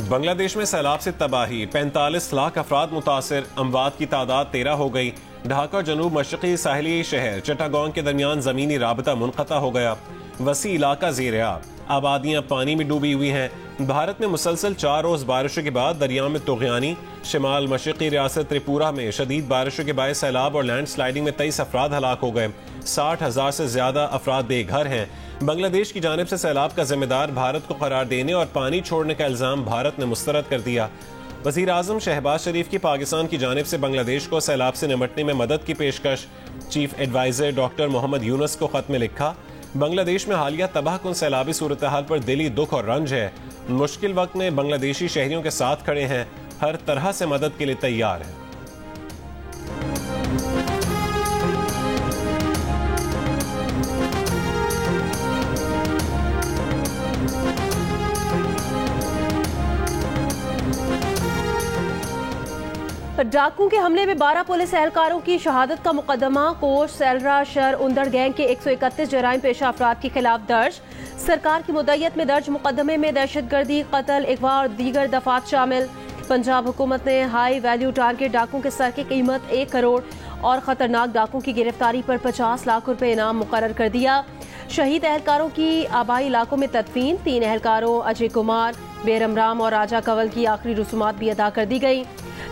بنگلہ دیش میں سیلاب سے تباہی، 45 لاکھ افراد متاثر، اموات کی تعداد 13 ہو گئی۔ ڈھاکہ جنوب مشرقی ساحلی شہر چٹاگانگ کے درمیان زمینی رابطہ منقطع ہو گیا، وسیع علاقہ زیر آب، آبادیاں پانی میں ڈوبی ہوئی ہیں۔ بھارت میں مسلسل 4 روز بارشوں کے بعد دریا میں طغیانی، شمال مشرقی ریاست تریپورہ میں شدید بارشوں کے باعث سیلاب اور لینڈ سلائیڈنگ میں 23 افراد ہلاک ہو گئے، 60,000 سے زیادہ افراد بے گھر ہیں۔ بنگلہ دیش کی جانب سے سیلاب کا ذمہ دار بھارت کو قرار دینے اور پانی چھوڑنے کا الزام بھارت نے مسترد کر دیا۔ وزیر اعظم شہباز شریف کی پاکستان کی جانب سے بنگلہ دیش کو سیلاب سے نمٹنے میں مدد کی پیشکش، چیف ایڈوائزر ڈاکٹر محمد یونس کو خط میں لکھا۔ بنگلہ دیش میں حالیہ تباہ کن سیلابی صورتحال پر دلی دکھ اور رنج ہے، مشکل وقت میں بنگلہ دیشی شہریوں کے ساتھ کھڑے ہیں، ہر طرح سے مدد کے لیے تیار ہیں۔ ڈاکو کے حملے میں 12 پولیس اہلکاروں کی شہادت کا مقدمہ کوٹ سیلرا شہر اندر گینگ کے 131 جرائم پیشہ افراد کے خلاف درج۔ سرکار کی مدعیت میں درج مقدمے میں دہشت گردی، قتل، اغوا اور دیگر دفعات شامل۔ پنجاب حکومت نے ہائی ویلیو ٹارگٹ ڈاکو کے سر کی قیمت 1 کروڑ اور خطرناک ڈاکو کی گرفتاری پر 50 لاکھ روپے انعام مقرر کر دیا۔ شہید اہلکاروں کی آبائی علاقوں میں تدفین، 3 اہلکاروں اجے کمار، بیرم رام اور راجہ کنول کی آخری رسومات بھی ادا کر دی گئی۔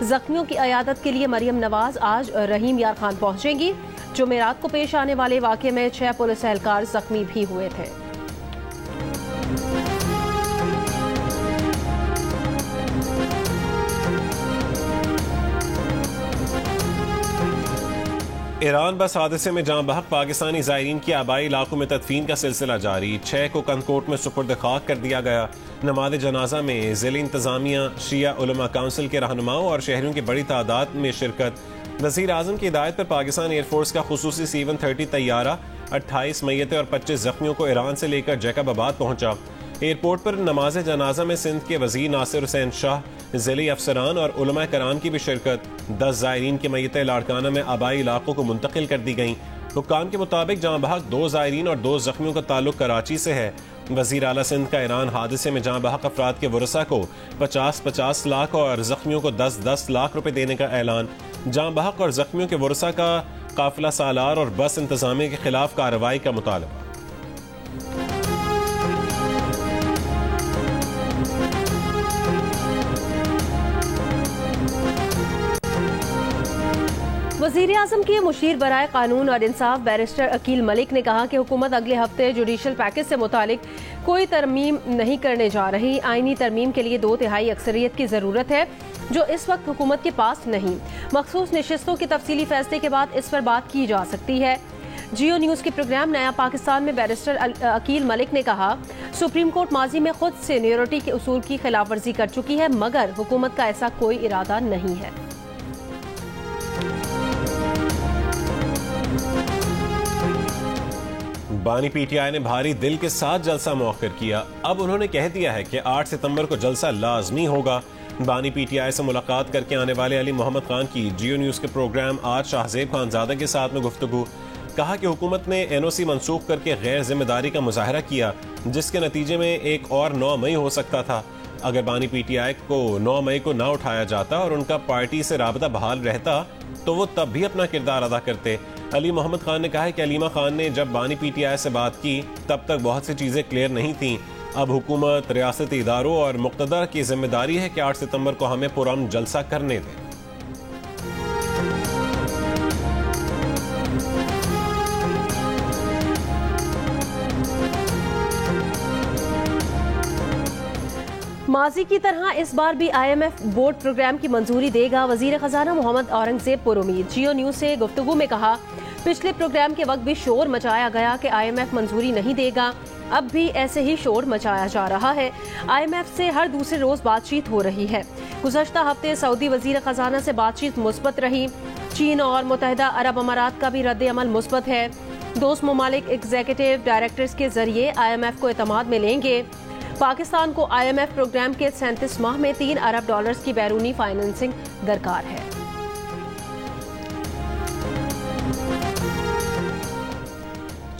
زخمیوں کی عیادت کے لیے مریم نواز آج رحیم یار خان پہنچیں گی۔ جمعرات کو پیش آنے والے واقعے میں 6 پولیس اہلکار زخمی بھی ہوئے تھے۔ ایران بس حادثے میں جاں بحق پاکستانی زائرین کی آبائی علاقوں میں تدفین کا سلسلہ جاری، 6 کو کنکوٹ میں سپرد خاک کر دیا گیا۔ نماز جنازہ میں ضلعی انتظامیہ، شیعہ علماء کونسل کے رہنماؤں اور شہریوں کی بڑی تعداد میں شرکت۔ وزیر اعظم کی ہدایت پر پاکستان ایئر فورس کا خصوصی C-130 طیارہ 28 میتیں اور 25 زخمیوں کو ایران سے لے کر جیکب آباد پہنچا۔ ایئرپورٹ پر نماز جنازہ میں سندھ کے وزیر ناصر حسین شاہ، ضلعی افسران اور علماء کرام کی بھی شرکت۔ 10 زائرین کی میتیں لاڑکانہ میں آبائی علاقوں کو منتقل کر دی گئیں۔ حکام کے مطابق جاں بحق 2 زائرین اور 2 زخمیوں کا تعلق کراچی سے ہے۔ وزیر اعلیٰ سندھ کا ایران حادثے میں جاں بحق افراد کے ورثاء کو 50 لاکھ اور زخمیوں کو 10 لاکھ روپے دینے کا اعلان۔ جاں بحق اور زخمیوں کے ورثاء کا قافلہ سالار اور بس انتظامیہ کے خلاف کارروائی کا مطالبہ۔ وزیر اعظم کے مشیر برائے قانون اور انصاف بیرسٹر عقیل ملک نے کہا کہ حکومت اگلے ہفتے جوڈیشل پیکج سے متعلق کوئی ترمیم نہیں کرنے جا رہی۔ آئینی ترمیم کے لیے 2/3 اکثریت کی ضرورت ہے، جو اس وقت حکومت کے پاس نہیں۔ مخصوص نشستوں کے تفصیلی فیصلے کے بعد اس پر بات کی جا سکتی ہے۔ جیو نیوز کے پروگرام نیا پاکستان میں بیرسٹر عقیل ملک نے کہا، سپریم کورٹ ماضی میں خود سینیورٹی کے اصول کی خلاف ورزی کر چکی ہے، مگر حکومت کا ایسا کوئی ارادہ نہیں ہے۔ بانی پی ٹی آئی نے بھاری دل کے ساتھ جلسہ مؤخر کیا، اب انہوں نے کہہ دیا ہے کہ 8 ستمبر کو جلسہ لازمی ہوگا۔ بانی پی ٹی آئی سے ملاقات کر کے آنے والے علی محمد خان کی جیو نیوز کے پروگرام آج شاہزیب خانزادہ کے ساتھ میں گفتگو، کہا کہ حکومت نے NOC منسوخ کر کے غیر ذمہ داری کا مظاہرہ کیا، جس کے نتیجے میں ایک اور 9 مئی ہو سکتا تھا۔ اگر بانی پی ٹی آئی کو 9 مئی کو نہ اٹھایا جاتا اور ان کا پارٹی سے رابطہ بحال رہتا تو وہ تب بھی اپنا کردار ادا کرتے۔ علی محمد خان نے کہا کہ علیمہ خان نے جب بانی پی ٹی آئی سے بات کی تب تک بہت سی چیزیں کلیئر نہیں تھیں۔ اب حکومت، ریاستی اداروں اور مقتدر کی ذمہ داری ہے کہ 8 ستمبر کو ہمیں پرامن جلسہ کرنے دیں۔ ماضی کی طرح اس بار بھی IMF بورڈ پروگرام کی منظوری دے گا، وزیر خزانہ محمد اورنگزیب پر امید۔ جیو نیوز سے گفتگو میں کہا، پچھلے پروگرام کے وقت بھی شور مچایا گیا کہ IMF منظوری نہیں دے گا، اب بھی ایسے ہی شور مچایا جا رہا ہے۔ IMF سے ہر دوسرے روز بات چیت ہو رہی ہے۔ گزشتہ ہفتے سعودی وزیر خزانہ سے بات چیت مثبت رہی۔ چین اور متحدہ عرب امارات کا بھی رد عمل مثبت ہے۔ دوست ممالک ایگزیکٹو ڈائریکٹرز کے ذریعے IMF کو اعتماد میں لیں گے۔ پاکستان کو IMF پروگرام کے 37 ماہ میں $3 ارب کی بیرونی فائننسنگ درکار ہے۔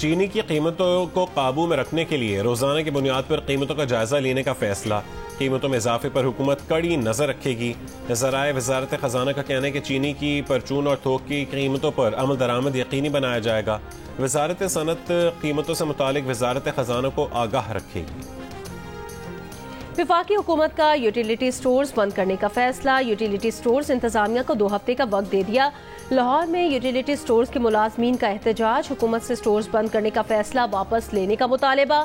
چینی کی قیمتوں کو قابو میں رکھنے کے لیے روزانہ کی بنیاد پر قیمتوں کا جائزہ لینے کا فیصلہ. قیمتوں میں اضافے پر حکومت کڑی نظر رکھے گی. ذرائع وزارت خزانہ کا کہنا ہے کہ چینی کی پرچون اور تھوک کی قیمتوں پر عمل درآمد یقینی بنایا جائے گا. وزارت صنعت قیمتوں سے متعلق وزارت خزانہ کو آگاہ رکھے گی. وفاقی حکومت کا یوٹیلیٹی سٹورز بند کرنے کا فیصلہ. یوٹیلیٹی سٹورز انتظامیہ کو 2 ہفتے کا وقت دے دیا. لاہور میں یوٹیلیٹی سٹورز کے ملازمین کا احتجاج. حکومت سے سٹورز بند کرنے کا فیصلہ واپس لینے کا مطالبہ.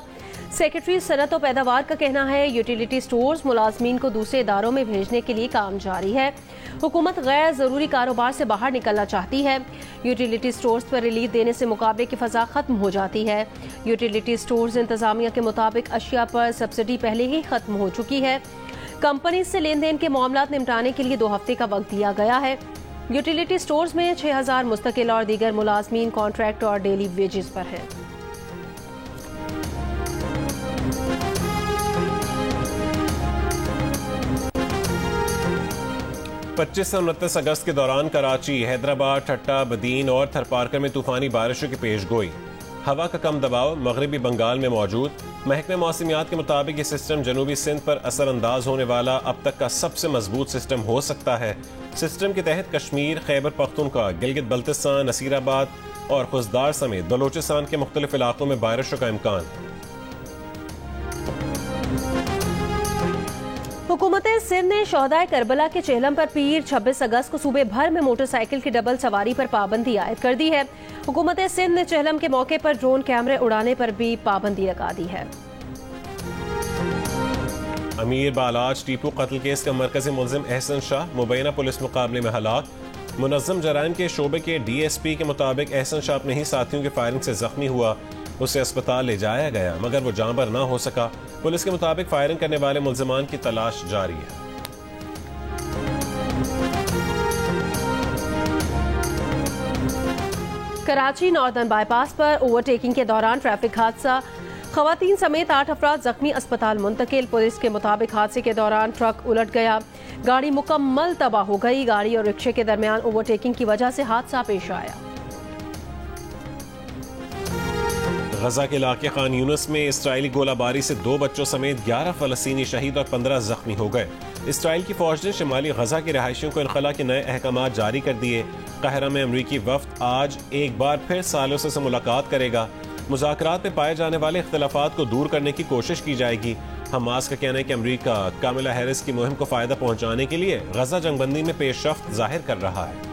سیکرٹری صنعت و پیداوار کا کہنا ہے یوٹیلیٹی سٹورز ملازمین کو دوسرے اداروں میں بھیجنے کے لیے کام جاری ہے. حکومت غیر ضروری کاروبار سے باہر نکلنا چاہتی ہے. یوٹیلیٹی سٹورز پر ریلیف دینے سے مقابلے کی فضا ختم ہو جاتی ہے. یوٹیلیٹی سٹورز انتظامیہ کے مطابق اشیاء پر سبسڈی پہلے ہی ختم ہو چکی ہے. کمپنی سے لین دین کے معاملات نمٹانے کے لیے 2 ہفتے کا وقت دیا گیا ہے. یوٹیلیٹی سٹورز میں 6000 مستقل اور دیگر ملازمین کانٹریکٹ اور ڈیلی ویجز پر ہیں. 25 سے 29 اگست کے دوران کراچی، حیدرآباد، ٹھٹہ، بدین اور تھرپارکر میں طوفانی بارشوں کی پیش گوئی. ہوا کا کم دباؤ مغربی بنگال میں موجود. محکمہ موسمیات کے مطابق یہ سسٹم جنوبی سندھ پر اثر انداز ہونے والا اب تک کا سب سے مضبوط سسٹم ہو سکتا ہے. سسٹم کے تحت کشمیر، خیبر پختونخوا، گلگت بلتستان، نصیر آباد اور خزدار سمیت بلوچستان کے مختلف علاقوں میں بارشوں کا امکان. حکومت سندھ نے شہدائے کربلا کے چہلم پر پیر 26 اگست کو صوبے بھر میں موٹر سائیکل کی ڈبل سواری پر پابندی عائد کر دی ہے. حکومت سندھ نے چہلم کے موقع پر ڈرون کیمرے اڑانے پر بھی پابندی لگا دی ہے. امیر بالاج ٹیپو قتل کیس کا مرکزی ملزم احسن شاہ مبینہ پولیس مقابلے میں ہلاک. منظم جرائم کے شعبے کے ڈی ایس پی کے مطابق احسن شاہ اپنے ہی ساتھیوں کی فائرنگ سے زخمی ہوا. اسے اسپتال لے جایا گیا مگر وہ جاں بر نہ ہو سکا. پولیس کے مطابق فائرنگ کرنے والے ملزمان کی تلاش جاری ہے. Karachi northern by pass per over taking کے دوران ٹریفک حادثہ. خواتین سمیت 8 افراد زخمی، اسپتال منتقل. پولیس کے مطابق حادثے کے دوران ٹرک الٹ گیا، گاڑی مکمل تباہ ہو گئی. گاڑی اور رکشے کے درمیان اوور ٹیکنگ کی وجہ سے حادثہ پیش آیا. غزہ کے علاقے خان یونس میں اسرائیلی گولہ باری سے 2 بچوں سمیت 11 فلسطینی شہید اور 15 زخمی ہو گئے. اسرائیل کی فوج نے شمالی غزہ کے رہائشیوں کو انخلا کے نئے احکامات جاری کر دیے. قاہرہ میں امریکی وفد آج ایک بار پھر سالوسہ سے ملاقات کرے گا. مذاکرات میں پائے جانے والے اختلافات کو دور کرنے کی کوشش کی جائے گی. حماس کا کہنا ہے کہ امریکہ کاملا ہیرس کی مہم کو فائدہ پہنچانے کے لیے غزہ جنگ بندی میں پیش رفت ظاہر کر رہا ہے.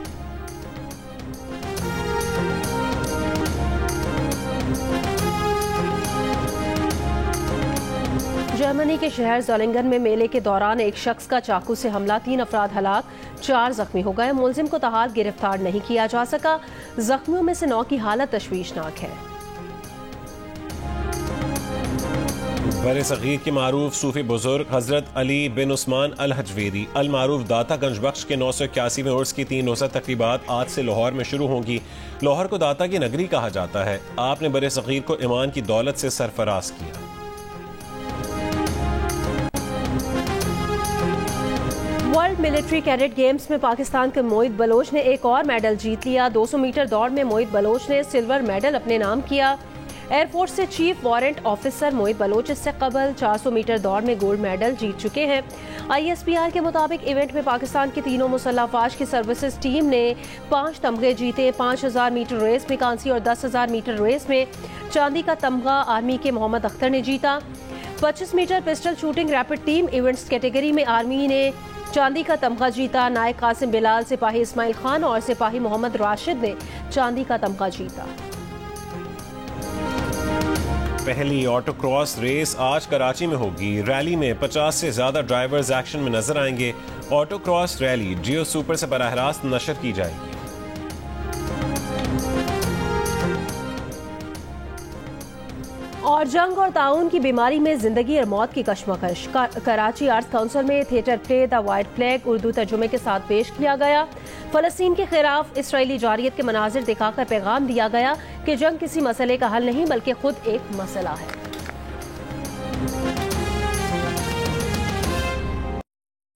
جرمنی کے شہر زولنگن میں میلے کے دوران ایک شخص کا چاقو سے حملہ، 3 افراد ہلاک، 4 زخمی ہو گئے. ملزم کو تاحال گرفتار نہیں کیا جا سکا. زخمیوں میں سے 9 کی حالت تشویشناک ہے. بر صغیر کے معروف صوفی بزرگ حضرت علی بن عثمان الحجویری المعروف داتا گنج بخش کے 981ویں عرس کی 3 روزہ تقریبات آج سے لاہور میں شروع ہوں گی. لاہور کو داتا کی نگری کہا جاتا ہے. آپ نے بر صغیر کو ایمان کی دولت سے سرفراز کیا. ورلڈ ملٹری کیڈٹ گیمز میں پاکستان کے موہت بلوچ نے ایک اور میڈل جیت لیا. 200 میٹر دوڑ میں موہت بلوچ نے سلور میڈل اپنے نام کیا. ایئر فورس سے chief warrant officer Mohit Baloch اس سے قبل 400 میٹر دوڑ میں گولڈ میڈل جیت چکے ہیں. ISPR کے مطابق ایونٹ میں پاکستان کی تینوں مسلح افواج کی سروسز ٹیم نے 5 تمغے جیتے. 5000 میٹر ریس میں کانسی اور 10000 میٹر ریس میں چاندی کا تمغہ آرمی کے محمد اختر نے جیتا. 25 metre pistol shooting rapid team events category میں آرمی نے چاندی کا تمغہ جیتا. نائک قاسم بلال، سپاہی اسماعیل خان اور سپاہی محمد راشد نے چاندی کا تمغہ جیتا. پہلی آٹو کراس ریس آج کراچی میں ہوگی. ریلی میں 50 سے زیادہ ڈرائیورز ایکشن میں نظر آئیں گے. Auto cross rally Geo super سے براہ راست نشر کی جائے گی. اور جنگ اور تعاون کی بیماری میں زندگی اور موت کی کشمکش. کراچی آرٹس کونسل میں تھیٹر پلے دا وائٹ فلیگ اردو ترجمے کے ساتھ پیش کیا گیا. فلسطین کے خلاف اسرائیلی جارحیت کے مناظر دکھا کر پیغام دیا گیا کہ جنگ کسی مسئلے کا حل نہیں بلکہ خود ایک مسئلہ ہے.